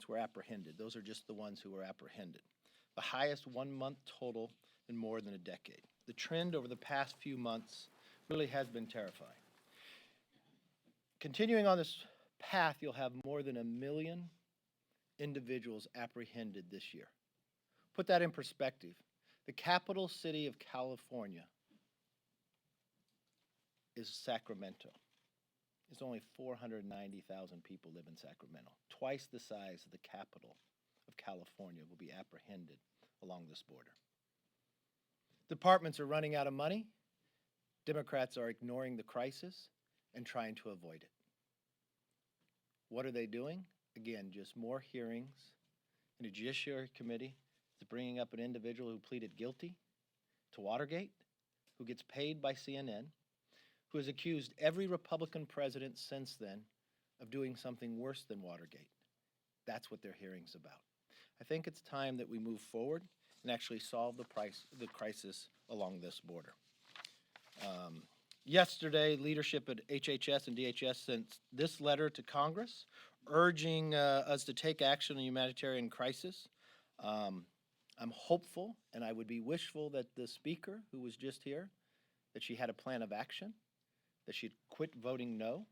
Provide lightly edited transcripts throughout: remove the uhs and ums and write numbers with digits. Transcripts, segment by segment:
were apprehended. Those are just the ones who were apprehended. The highest 1 month total in more than a decade. The trend over the past few months really has been terrifying. Continuing on this path, you'll have more than 1 million individuals apprehended this year. Put that in perspective. The capital city of California is Sacramento. It's only 490,000 people live in Sacramento. Twice the size of the capital of California will be apprehended along this border. Departments are running out of money. Democrats are ignoring the crisis and trying to avoid it. What are they doing? Again, just more hearings in a Judiciary Committee that's bringing up an individual who pleaded guilty to Watergate, who gets paid by CNN, who has accused every Republican president since then of doing something worse than Watergate. That's what their hearing's about. I think it's time that we move forward and actually solve the crisis along this border. Yesterday, leadership at HHS and DHS sent this letter to Congress urging us to take action on the humanitarian crisis. I'm hopeful, and I would be wishful that the speaker who was just here, that she had a plan of action, that she'd quit voting no,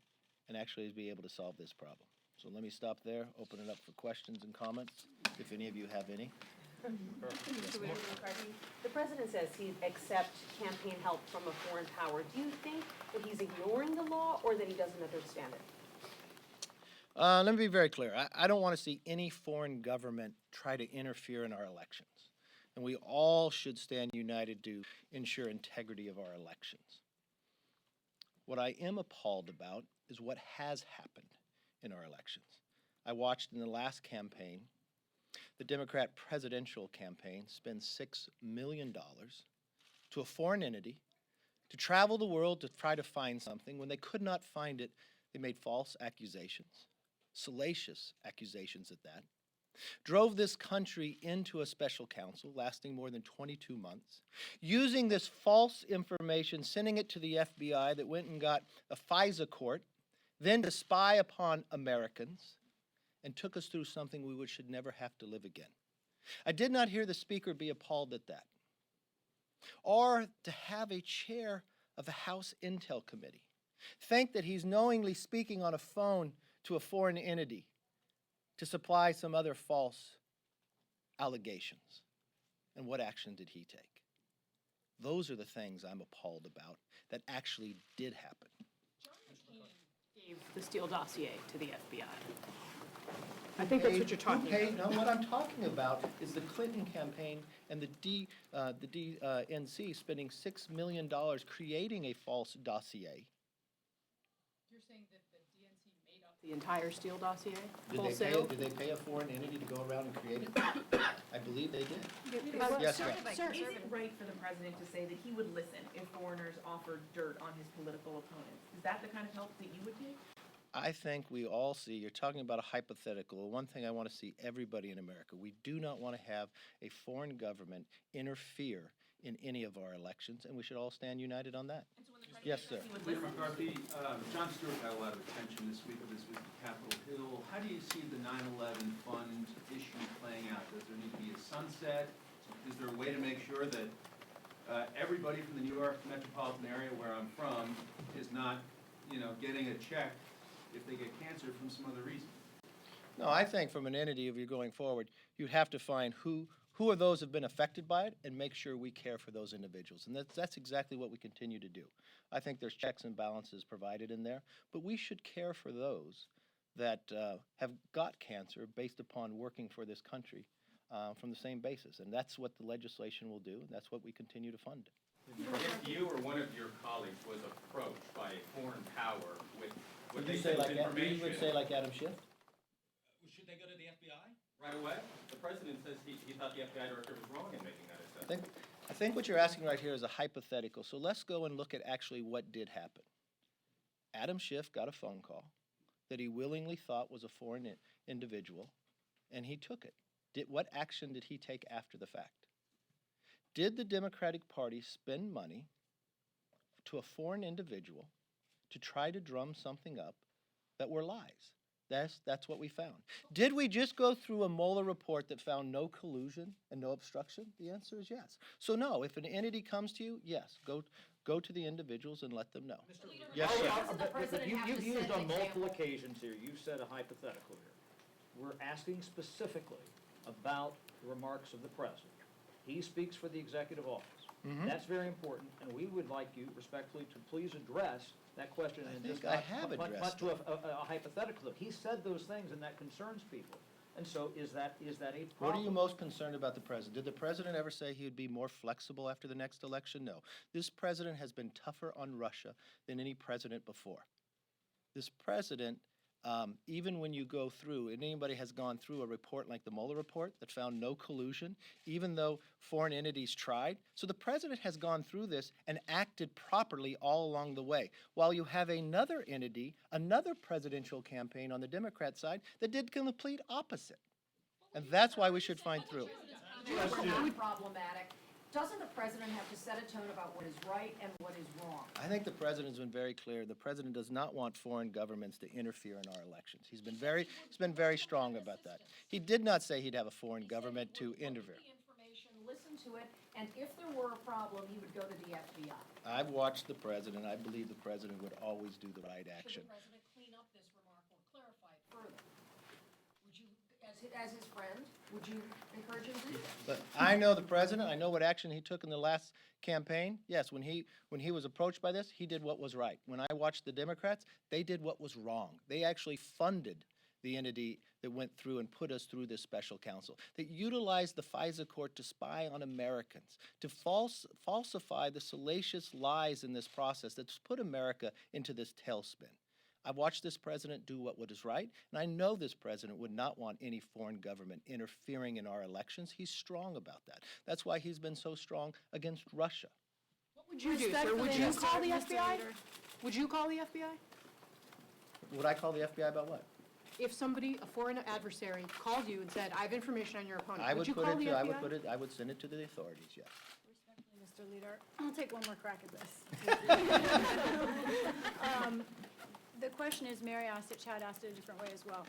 and actually be able to solve this problem. So let me stop there, open it up for questions and comments, if any of you have any. Mr. McCarthy, the president says he'd accept campaign help from a foreign power. Do you think that he's ignoring the law or that he doesn't understand it? Let me be very clear. I don't want to see any foreign government try to interfere in our elections. And we all should stand united to ensure integrity of our elections. What I am appalled about is what has happened in our elections. I watched in the last campaign, the Democrat presidential campaign spend $6 million to a foreign entity to travel the world to try to find something. When they could not find it, they made false accusations, salacious accusations at that, drove this country into a special counsel lasting more than 22 months, using this false information, sending it to the FBI that went and got a FISA court, then to spy upon Americans, and took us through something we should never have to live again. I did not hear the speaker be appalled at that, or to have a chair of the House Intel Committee think that he's knowingly speaking on a phone to a foreign entity to supply some other false allegations. And what action did he take? Those are the things I'm appalled about that actually did happen. John McCain gave the Steele dossier to the FBI. I think that's what you're talking about. No, what I'm talking about is the Clinton campaign and the DNC spending $6 million creating a false dossier. You're saying that the DNC made up the entire Steele dossier? Did they pay a foreign entity to go around and create it? I believe they did. Yes, Sir, sir. is it right for the president to say that he would listen if foreigners offered dirt on his political opponents? Is that the kind of help that you would take? I think we all see, you're talking about a hypothetical. One thing I want to see everybody in America, we do not want to have a foreign government interfere in any of our elections, and we should all stand united on that. Yes, sir. Mr. McCarthy, Jon Stewart got a lot of attention this week with his visit to Capitol Hill. How do you see the 9/11 fund issue playing out? Does there need to be a sunset? Is there a way to make sure that everybody from the New York metropolitan area where I'm from is not, getting a check if they get cancer from some other reason? No, I think from an entity, if you're going forward, you'd have to find who are those who have been affected by it and make sure we care for those individuals. And that's exactly what we continue to do. I think there's checks and balances provided in there, but we should care for those that have got cancer based upon working for this country from the same basis. And that's what the legislation will do, and that's what we continue to fund. If you or one of your colleagues was approached by a foreign power with what Would they you said say was like information, you would say like Adam Schiff? should they go to the FBI right away? The president says he thought the FBI director was wrong in making that assessment. I think what you're asking right here is a hypothetical. So let's go and look at actually what did happen. Adam Schiff got a phone call that he willingly thought was a foreign individual, and he took it. What action did he take after the fact? Did the Democratic Party spend money to a foreign individual to try to drum something up that were lies? That's what we found. Did we just go through a Mueller report that found no collusion and no obstruction? The answer is yes. So no, if an entity comes to you, yes, go to the individuals and let them know. Yes, sir. Doesn't the president have to You've set used an on multiple example? occasions here, you've said a hypothetical here. We're asking specifically about the remarks of the president. He speaks for the executive office. That's very important, and we would like you respectfully to please address that question and just think I not have put addressed to a hypothetical. He said those things and that concerns people. And so is that a problem? What are you most concerned about the president? Did the president ever say he would be more flexible after the next election? No. This president has been tougher on Russia than any president before. This president, even when you go through, and anybody has gone through a report like the Mueller report that found no collusion, even though foreign entities tried. So the president has gone through this and acted properly all along the way, while you have another entity, another presidential campaign on the Democrat side that did the complete opposite. And that's why we should find through. We're not problematic. Doesn't the president have to set a tone about what is right and what is wrong? I think the president's been very clear. The president does not want foreign governments to interfere in our elections. He's been very strong about that. He did not say he'd have a foreign government to interfere. Look at the information, listen to it, and if there were a problem, he would go to the FBI. I've watched the president. I believe the president would always do the right action. Should the president clean up this remark or clarify it further? Would you, as his friend, would you encourage him to do that? But I know the president. I know what action he took in the last campaign. Yes, when he was approached by this, he did what was right. When I watched the Democrats, they did what was wrong. They actually funded the entity that went through and put us through this special counsel, that utilized the FISA court to spy on Americans, to falsify the salacious lies in this process that's put America into this tailspin. I've watched this president do what is right, and I know this president would not want any foreign government interfering in our elections. He's strong about that. That's why he's been so strong against Russia. What would you do, sir? Would you call the FBI? Would you call the FBI? Would I call the FBI about what? If somebody, a foreign adversary, called you and said, I have information on your opponent, I would would you put call it the to, FBI? I would send it to the authorities, yes. Respectfully, Mr. Leader, I'll take one more crack at this. The question is, Mary asked it, Chad asked it a different way as well.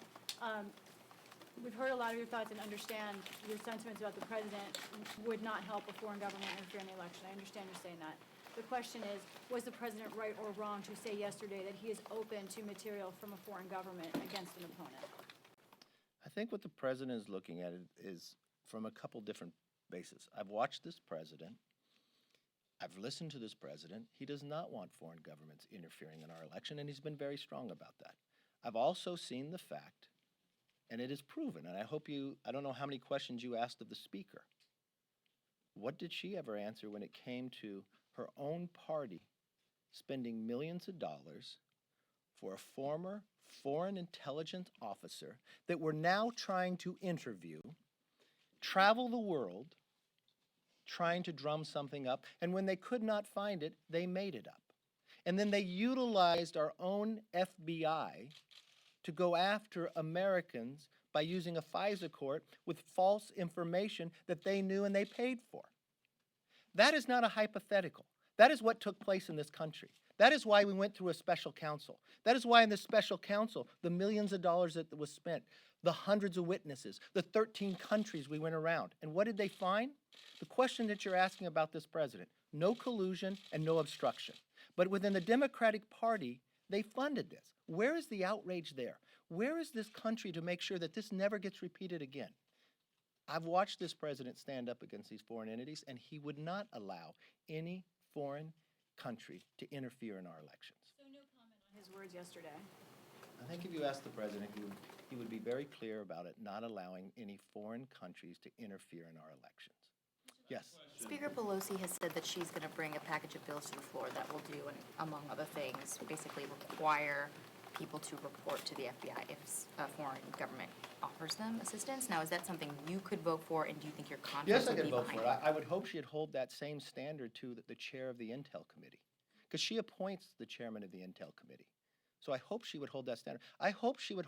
We've heard a lot of your thoughts and understand your sentiments about the president would not help a foreign government interfere in the election. I understand you're saying that. The question is, was the president right or wrong to say yesterday that he is open to material from a foreign government against an opponent? I think what the president is looking at is from a couple different bases. I've watched this president. I've listened to this president. He does not want foreign governments interfering in our election, and he's been very strong about that. I've also seen the fact, and it is proven, and I don't know how many questions you asked of the speaker. What did she ever answer when it came to her own party spending millions of dollars for a former foreign intelligence officer that we're now trying to interview, travel the world, trying to drum something up, and when they could not find it, they made it up. And then they utilized our own FBI to go after Americans by using a FISA court with false information that they knew and they paid for. That is not a hypothetical. That is what took place in this country. That is why we went through a special counsel. That is why in this special counsel, the millions of dollars that was spent, the hundreds of witnesses, the 13 countries we went around. And what did they find? The question that you're asking about this president, no collusion and no obstruction. But within the Democratic Party, they funded this. Where is the outrage there? Where is this country to make sure that this never gets repeated again? I've watched this president stand up against these foreign entities, and he would not allow any foreign country to interfere in our elections. So no comment on his words yesterday. I think if you ask the president, he would be very clear about it, not allowing any foreign countries to interfere in our elections. Yes. Speaker Pelosi has said that she's going to bring a package of bills to the floor that will do, and among other things, basically require people to report to the FBI if a foreign government offers them assistance. Now, is that something you could vote for, and do you think your Yes, conscience I would could be vote behind for it. it? I would hope she'd hold that same standard to the chair of the Intel Committee, because she appoints the chairman of the Intel Committee. So I hope she would hold that standard. I hope she would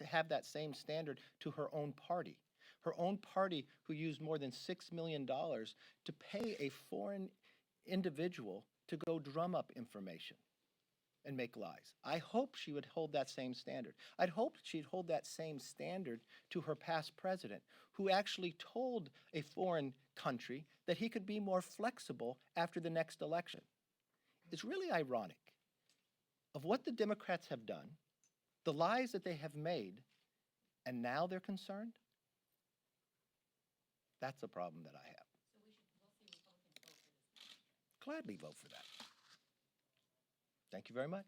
have that same standard to her own party. Her own party, who used more than $6 million to pay a foreign individual to go drum up information. and make lies. I hope she would hold that same standard. I'd hope she'd hold that same standard to her past president, who actually told a foreign country that he could be more flexible after the next election. It's really ironic of what the Democrats have done, the lies that they have made, and now they're concerned. That's a problem that I have. Gladly vote for that. Thank you very much.